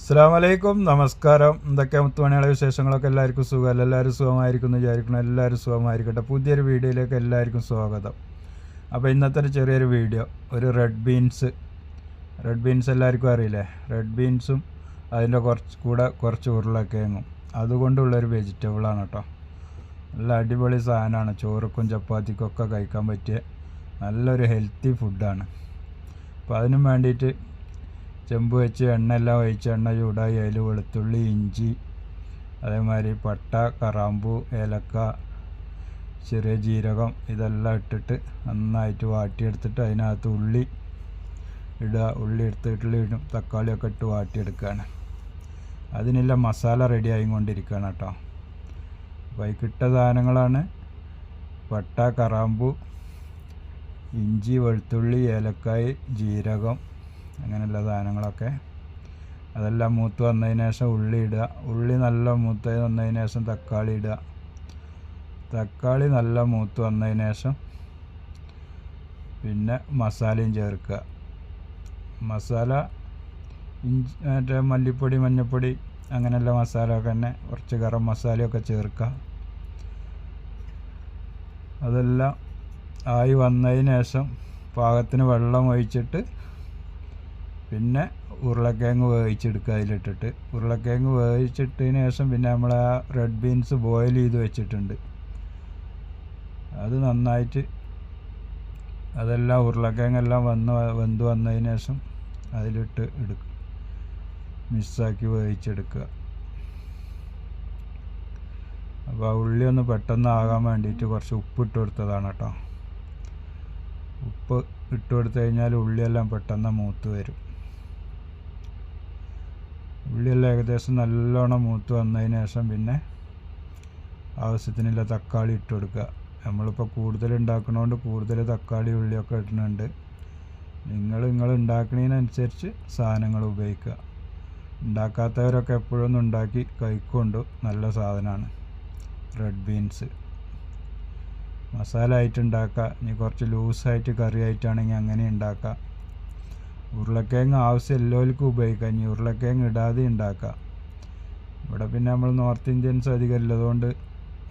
അസ്സലാമലൈക്കും, നമസ്കാരം. എന്തൊക്കെ മുത്തുമണികളെ വിശേഷങ്ങളൊക്കെ എല്ലാവർക്കും സുഖമല്ല? എല്ലാവരും സുഖമായിരിക്കുന്നു വിചാരിക്കണം. എല്ലാവരും സുഖമായിരിക്കട്ടെ. പുതിയൊരു വീഡിയോയിലേക്ക് എല്ലാവർക്കും സ്വാഗതം. അപ്പോൾ ഇന്നത്തെ ഒരു ചെറിയൊരു വീഡിയോ, ഒരു റെഡ് ബീൻസ് എല്ലാവർക്കും അറിയില്ലേ? റെഡ് ബീൻസും അതിൻ്റെ കുറച്ച് ഉരുളക്കിഴങ്ങും അതുകൊണ്ടുള്ളൊരു വെജിറ്റബിളാണ് കേട്ടോ. നല്ല അടിപൊളി സാധനമാണ്. ചോറുക്കും ചപ്പാത്തിക്കൊക്കെ കഴിക്കാൻ പറ്റിയ നല്ലൊരു ഹെൽത്തി ഫുഡാണ്. അപ്പോൾ അതിനും വേണ്ടിയിട്ട് ചെമ്പ് വെച്ച് എണ്ണയെല്ലാം ഒഴിച്ച് എണ്ണ ചൂടായി അതിൽ വെളുത്തുള്ളി, ഇഞ്ചി, അതേമാതിരി പട്ട, കറാമ്പൂ, ഏലക്ക, ചെറിയ ജീരകം ഇതെല്ലാം ഇട്ടിട്ട് നന്നായിട്ട് വാട്ടിയെടുത്തിട്ട് അതിനകത്ത് ഉള്ളി എടുത്തിട്ട് തക്കാളിയൊക്കെ ഇട്ട് വാട്ടിയെടുക്കുകയാണ്. അതിനുള്ള മസാല റെഡി ആയിക്കൊണ്ടിരിക്കുകയാണ് കേട്ടോ. അപ്പോൾ ഈ കിട്ട സാധനങ്ങളാണ് പട്ട, കറാമ്പൂ, ഇഞ്ചി, വെളുത്തുള്ളി, ഏലക്കായ്, ജീരകം, അങ്ങനെയുള്ള സാധനങ്ങളൊക്കെ. അതെല്ലാം മൂത്ത് വന്നതിന് ശേഷം ഉള്ളി ഇടുക. ഉള്ളി നല്ല മൂത്ത് വന്നതിന് ശേഷം തക്കാളി ഇടുക. തക്കാളി നല്ല മൂത്ത് വന്നതിന് ശേഷം പിന്നെ മസാലയും ചേർക്കുക. മസാല മറ്റേ മല്ലിപ്പൊടി, മഞ്ഞൾപ്പൊടി, അങ്ങനെയുള്ള മസാല ഒക്കെ തന്നെ, കുറച്ച് ഗരം മസാലയൊക്കെ ചേർക്കുക. അതെല്ലാം ആയി വന്നതിന് ശേഷം പാകത്തിന് വെള്ളം ഒഴിച്ചിട്ട് പിന്നെ ഉരുളക്കിഴങ്ങ് വേവിച്ചെടുക്കുക. അതിലിട്ടിട്ട് ഉരുളക്കിഴങ്ങ് വേവിച്ചിട്ടതിന് ശേഷം പിന്നെ നമ്മൾ ആ റെഡ് ബീൻസ് ബോയിൽ ചെയ്ത് വെച്ചിട്ടുണ്ട്, അത് നന്നായിട്ട് അതെല്ലാം ഉരുളക്കിഴങ്ങെല്ലാം വെന്ത് വന്നതിന് ശേഷം അതിലിട്ട് മിക്സാക്കി വേവിച്ചെടുക്കുക. അപ്പോൾ ആ ഉള്ളി ഒന്ന് പെട്ടെന്ന് ആകാൻ വേണ്ടിയിട്ട് കുറച്ച് ഉപ്പ് ഇട്ട് കൊടുത്തതാണ് കേട്ടോ. ഉപ്പ് ഇട്ട് കൊടുത്തു കഴിഞ്ഞാൽ ഉള്ളിയെല്ലാം പെട്ടെന്ന് മൂത്ത് വരും. ഉള്ളിയെല്ലാം ഏകദേശം നല്ലോണം മൂത്ത് വന്നതിന് ശേഷം പിന്നെ ആവശ്യത്തിനുള്ള തക്കാളി ഇട്ട് കൊടുക്കുക. നമ്മളിപ്പോൾ കൂടുതൽ ഉണ്ടാക്കുന്നതുകൊണ്ട് കൂടുതൽ തക്കാളി, ഉള്ളിയൊക്കെ ഇടുന്നുണ്ട്. നിങ്ങൾ ഉണ്ടാക്കുന്നതിനനുസരിച്ച് സാധനങ്ങൾ ഉപയോഗിക്കുക. ഉണ്ടാക്കാത്തവരൊക്കെ എപ്പോഴൊന്നും ഉണ്ടാക്കി കഴിക്കൊണ്ട് നല്ല സാധനമാണ് റെഡ് ബീൻസ്. മസാല ആയിട്ട് ഉണ്ടാക്കുക, ഇനി കുറച്ച് ലൂസായിട്ട് കറി ആയിട്ടാണെങ്കിൽ അങ്ങനെ ഉണ്ടാക്കാം. ഉരുളക്കിഴങ്ങ് ആവശ്യം എല്ലാവർക്കും ഉപയോഗിക്കാം. ഇനി ഉരുളക്കിഴങ്ങ് ഇടാതെ ഉണ്ടാക്കാം. ഇവിടെ പിന്നെ നമ്മൾ നോർത്ത് ഇന്ത്യൻസ് അധികം ഉള്ളതുകൊണ്ട്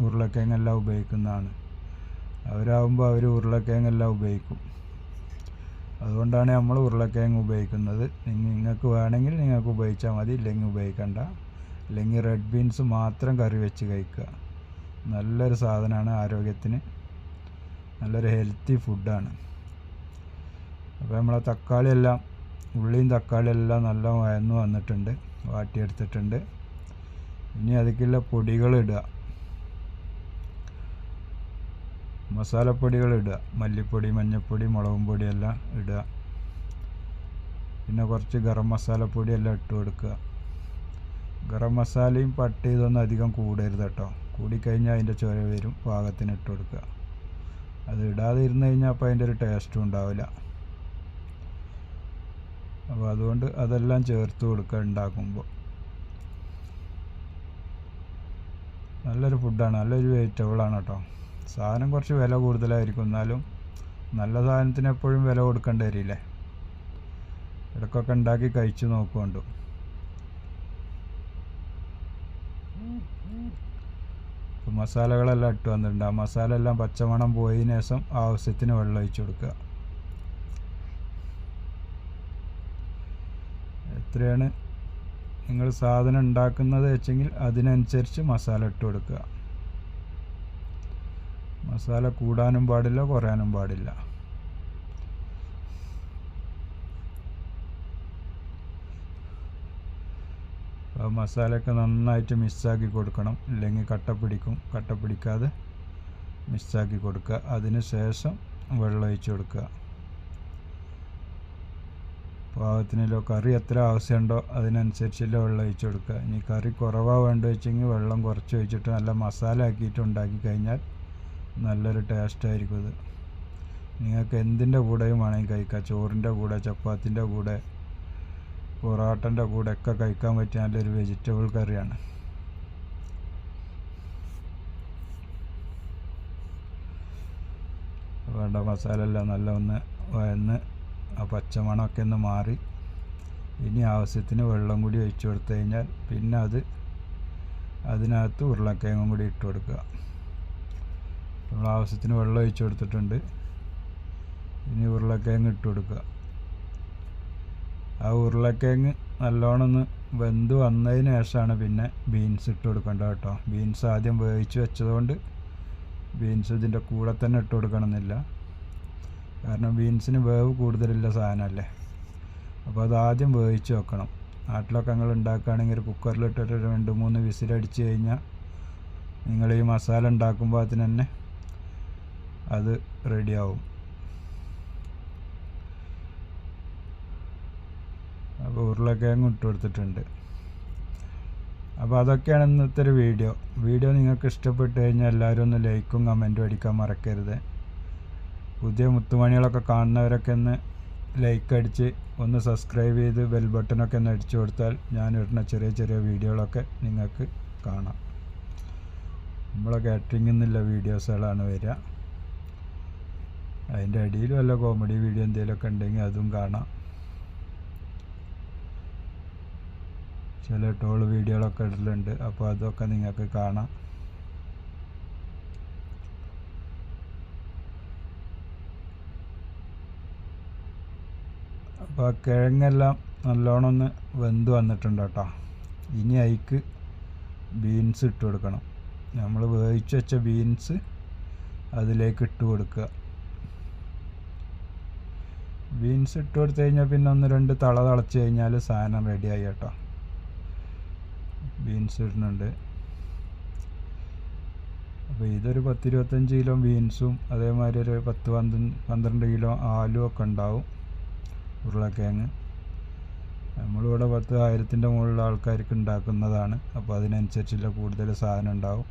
ഉരുളക്കിഴങ്ങെല്ലാം ഉപയോഗിക്കുന്നതാണ്. അവരാകുമ്പോൾ അവർ ഉരുളക്കിഴങ്ങെല്ലാം ഉപയോഗിക്കും. അതുകൊണ്ടാണ് നമ്മൾ ഉരുളക്കിഴങ്ങ് ഉപയോഗിക്കുന്നത്. നിങ്ങൾക്ക് വേണമെങ്കിൽ നിങ്ങൾക്ക് ഉപയോഗിച്ചാൽ മതി, ഇല്ലെങ്കിൽ ഉപയോഗിക്കണ്ട. ഇല്ലെങ്കിൽ റെഡ് ബീൻസ് മാത്രം കറി വെച്ച് കഴിക്കുക. നല്ലൊരു സാധനമാണ്, ആരോഗ്യത്തിന് നല്ലൊരു ഹെൽത്തി ഫുഡാണ്. അപ്പോൾ നമ്മളെ തക്കാളിയെല്ലാം, ഉള്ളിയും തക്കാളിയെല്ലാം നല്ല വഴന്ന് വന്നിട്ടുണ്ട്, വാട്ടിയെടുത്തിട്ടുണ്ട്. ഇനി അതിലേക്കുള്ള പൊടികൾ ഇടുക. മസാലപ്പൊടികൾ ഇടുക. മല്ലിപ്പൊടി, മഞ്ഞൾപ്പൊടി, മുളകും പൊടിയെല്ലാം ഇടുക. പിന്നെ കുറച്ച് ഗരം മസാലപ്പൊടിയെല്ലാം ഇട്ട് കൊടുക്കുക. ഗരം മസാലയും പട്ട ഇതൊന്നും അധികം കൂടരുത് കേട്ടോ. കൂടിക്കഴിഞ്ഞാൽ അതിൻ്റെ ചുര വരും. പാകത്തിന് ഇട്ട് കൊടുക്കുക. അത് ഇടാതെ ഇരുന്ന് കഴിഞ്ഞാൽ അപ്പോൾ അതിൻ്റെ ഒരു ടേസ്റ്റും ഉണ്ടാവില്ല. അപ്പോൾ അതുകൊണ്ട് അതെല്ലാം ചേർത്ത് കൊടുക്കുക ഉണ്ടാക്കുമ്പോൾ. നല്ലൊരു ഫുഡാണ്, നല്ലൊരു വെജിറ്റബിളാണ് കേട്ടോ. സാധനം കുറച്ച് വില കൂടുതലായിരിക്കും, എന്നാലും നല്ല സാധനത്തിന് എപ്പോഴും വില കൊടുക്കേണ്ടി വരില്ലേ? ഇടയ്ക്കൊക്കെ ഉണ്ടാക്കി കഴിച്ച് നോക്കുകൊണ്ടു. ഇപ്പോൾ മസാലകളെല്ലാം ഇട്ട് വന്നിട്ടുണ്ട്. ആ മസാല എല്ലാം പച്ചമണം പോയതിനു ശേഷം ആവശ്യത്തിന് വെള്ളം ഒഴിച്ച് കൊടുക്കുക. എത്രയാണ് നിങ്ങൾ സാധനം ഉണ്ടാക്കുന്നത് വെച്ചെങ്കിൽ അതിനനുസരിച്ച് മസാല ഇട്ട് കൊടുക്കുക. മസാല കൂടാനും പാടില്ല, കുറയാനും പാടില്ല. അപ്പോൾ മസാലയൊക്കെ നന്നായിട്ട് മിക്സാക്കി കൊടുക്കണം, ഇല്ലെങ്കിൽ കട്ട പിടിക്കാതെ മിക്സാക്കി കൊടുക്കുക. അതിന് ശേഷം വെള്ളം ഒഴിച്ച് കൊടുക്കുക. പാകത്തിനല്ലോ കറി എത്ര ആവശ്യമുണ്ടോ അതിനനുസരിച്ചുള്ള വെള്ളം ഒഴിച്ച് കൊടുക്കുക. ഇനി കറി കുറവാണ് വേണ്ട വെച്ചെങ്കിൽ വെള്ളം കുറച്ച് ഒഴിച്ചിട്ട് നല്ല മസാല ആക്കിയിട്ട് ഉണ്ടാക്കി കഴിഞ്ഞാൽ നല്ലൊരു ടേസ്റ്റായിരിക്കും ഇത്. നിങ്ങൾക്ക് എന്തിൻ്റെ കൂടെയും വേണമെങ്കിൽ കഴിക്കാം. ചോറിൻ്റെ കൂടെ, ചപ്പാത്തിൻ്റെ കൂടെ, പൊറോട്ടൻ്റെ കൂടെ ഒക്കെ കഴിക്കാൻ പറ്റിയ നല്ലൊരു വെജിറ്റബിൾ കറിയാണ്. വേണ്ട മസാല എല്ലാം നല്ല ഒന്ന് വഴന്ന് ആ പച്ചമണമൊക്കെ ഒന്ന് മാറി ഇനി ആവശ്യത്തിന് വെള്ളം കൂടി ഒഴിച്ചു കൊടുത്തു കഴിഞ്ഞാൽ പിന്നെ അതിനകത്ത് ഉരുളക്കിഴങ്ങും കൂടി ഇട്ട് കൊടുക്കുക. നമ്മൾ ആവശ്യത്തിന് വെള്ളം ഒഴിച്ചു കൊടുത്തിട്ടുണ്ട്. ഇനി ഉരുളക്കിഴങ്ങ് ഇട്ട് കൊടുക്കുക. ആ ഉരുളക്കിഴങ്ങ് നല്ലോണം ഒന്ന് വെന്ത് വന്നതിന് ശേഷമാണ് പിന്നെ ബീൻസ് ഇട്ട് കൊടുക്കേണ്ടത് കേട്ടോ. ബീൻസ് ആദ്യം വേവിച്ച് വെച്ചതുകൊണ്ട് ബീൻസ് ഇതിൻ്റെ കൂടെ തന്നെ ഇട്ട് കൊടുക്കണമെന്നില്ല. കാരണം ബീൻസിന് വേവ് കൂടുതലുള്ള സാധനമല്ലേ. അപ്പോൾ അതാദ്യം വേവിച്ച് വെക്കണം. നാട്ടിലൊക്കെ നിങ്ങൾ ഉണ്ടാക്കുകയാണെങ്കിൽ കുക്കറിലിട്ടിട്ട് 2-3 വിസിലടിച്ച് കഴിഞ്ഞാൽ നിങ്ങൾ ഈ മസാല ഉണ്ടാക്കുമ്പോൾ അതിന് തന്നെ അത് റെഡിയാവും. അപ്പോൾ ഉരുളക്കിഴങ്ങ് ഇട്ട് കൊടുത്തിട്ടുണ്ട്. അപ്പോൾ അതൊക്കെയാണ് ഇന്നത്തെ ഒരു വീഡിയോ നിങ്ങൾക്ക് ഇഷ്ടപ്പെട്ട് കഴിഞ്ഞാൽ എല്ലാവരും ഒന്ന് ലൈക്കും കമൻറ്റും അടിക്കാൻ മറക്കരുത്. പുതിയ മുത്തുമണികളൊക്കെ കാണുന്നവരൊക്കെ ഒന്ന് ലൈക്ക് അടിച്ച് ഒന്ന് സബ്സ്ക്രൈബ് ചെയ്ത് ബെൽ ബട്ടണൊക്കെ ഒന്ന് അടിച്ചു കൊടുത്താൽ ഞാൻ ഇടുന്ന ചെറിയ ചെറിയ വീഡിയോകളൊക്കെ നിങ്ങൾക്ക് കാണാം. നമ്മളെ കാറ്ററിംഗ് എന്നുള്ള വീഡിയോസുകളാണ് വരിക. അതിൻ്റെ അടിയിൽ വല്ല കോമഡി വീഡിയോ എന്തെങ്കിലുമൊക്കെ ഉണ്ടെങ്കിൽ അതും കാണാം. ചില ടോൾ വീഡിയോകളൊക്കെ ഇടലുണ്ട്. അപ്പോൾ അതൊക്കെ നിങ്ങൾക്ക് കാണാം. അപ്പോൾ ആ കിഴങ്ങെല്ലാം നല്ലോണം ഒന്ന് വെന്ത് വന്നിട്ടുണ്ട് കേട്ടോ. ഇനി അതിക്ക് ബീൻസ് ഇട്ട് കൊടുക്കണം. നമ്മൾ വേവിച്ച് വെച്ച ബീൻസ് അതിലേക്ക് ഇട്ട് കൊടുക്കുക. ബീൻസ് ഇട്ട് കൊടുത്തു കഴിഞ്ഞാൽ പിന്നെ 1-2 തിളച്ച് കഴിഞ്ഞാൽ സാധനം റെഡിയായി കേട്ടോ. ബീൻസ് ഇടുന്നുണ്ട്. അപ്പോൾ ഇതൊരു 10-25 കിലോ ബീൻസും അതേമാതിരി ഒരു 10-12 കിലോ ആലും ഒക്കെ ഉണ്ടാവും. ഉരുളക്കിഴങ്ങ് നമ്മളിവിടെ 10,000-ൻ്റെ മുകളിലുള്ള ആൾക്കാർക്ക് ഉണ്ടാക്കുന്നതാണ്. അപ്പോൾ അതിനനുസരിച്ചുള്ള കൂടുതൽ സാധനം ഉണ്ടാവും.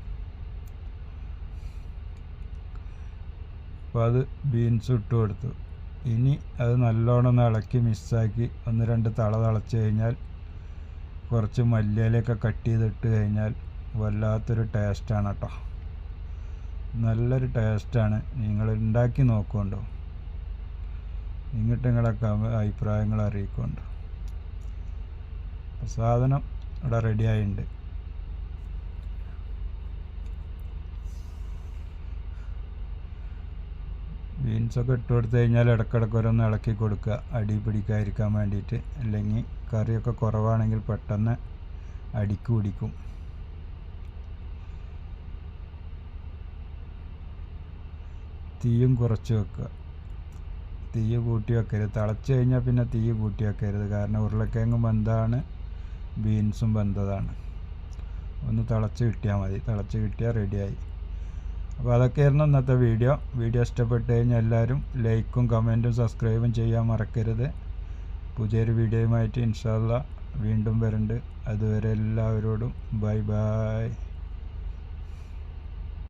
അപ്പോൾ അത് ബീൻസ് ഇട്ട് കൊടുത്തു. ഇനി അത് നല്ലോണം ഒന്ന് ഇളക്കി മിക്സാക്കി 1-2 തിളച്ച് കഴിഞ്ഞാൽ കുറച്ച് മല്ലിയിലയൊക്കെ കട്ട് ചെയ്തിട്ട് കഴിഞ്ഞാൽ വല്ലാത്തൊരു ടേസ്റ്റാണ് കേട്ടോ. നല്ലൊരു ടേസ്റ്റാണ്. നിങ്ങൾ ഉണ്ടാക്കി നോക്കുന്നുണ്ടോ? എന്നിട്ട് നിങ്ങളൊക്കെ അഭിപ്രായങ്ങൾ അറിയിക്കുന്നുണ്ട്. സാധനം ഇവിടെ റെഡിയായിട്ടുണ്ട്. ബീൻസൊക്കെ ഇട്ട് കൊടുത്തു കഴിഞ്ഞാൽ ഇടയ്ക്കിടയ്ക്ക് ഓരോന്ന് ഇളക്കി കൊടുക്കുക, അടി പിടിക്കാതിരിക്കാൻ വേണ്ടിയിട്ട്. അല്ലെങ്കിൽ കറിയൊക്കെ കുറവാണെങ്കിൽ പെട്ടെന്ന് അടിക്ക് പിടിക്കും. തീയും കുറച്ച് വെക്കുക. തീ കൂട്ടി വെക്കരുത്. തിളച്ച് കഴിഞ്ഞാൽ പിന്നെ തീ കൂട്ടി വെക്കരുത്. കാരണം ഉരുളക്കിഴങ്ങ് ബന്ധമാണ്, ബീൻസും ബന്ധതാണ്. ഒന്ന് തിളച്ച് കിട്ടിയാൽ മതി. തിളച്ച് കിട്ടിയാൽ റെഡിയായി. അപ്പോൾ അതൊക്കെയായിരുന്നു ഇന്നത്തെ വീഡിയോ ഇഷ്ടപ്പെട്ട് കഴിഞ്ഞാൽ എല്ലാവരും ലൈക്കും കമൻറ്റും സബ്സ്ക്രൈബും ചെയ്യാൻ മറക്കരുത്. പുതിയൊരു വീഡിയോയുമായിട്ട് ഇൻഷാ അല്ലാഹ് വീണ്ടും വരുന്നുണ്ട്. അതുവരെ എല്ലാവരോടും ബൈ ബൈ.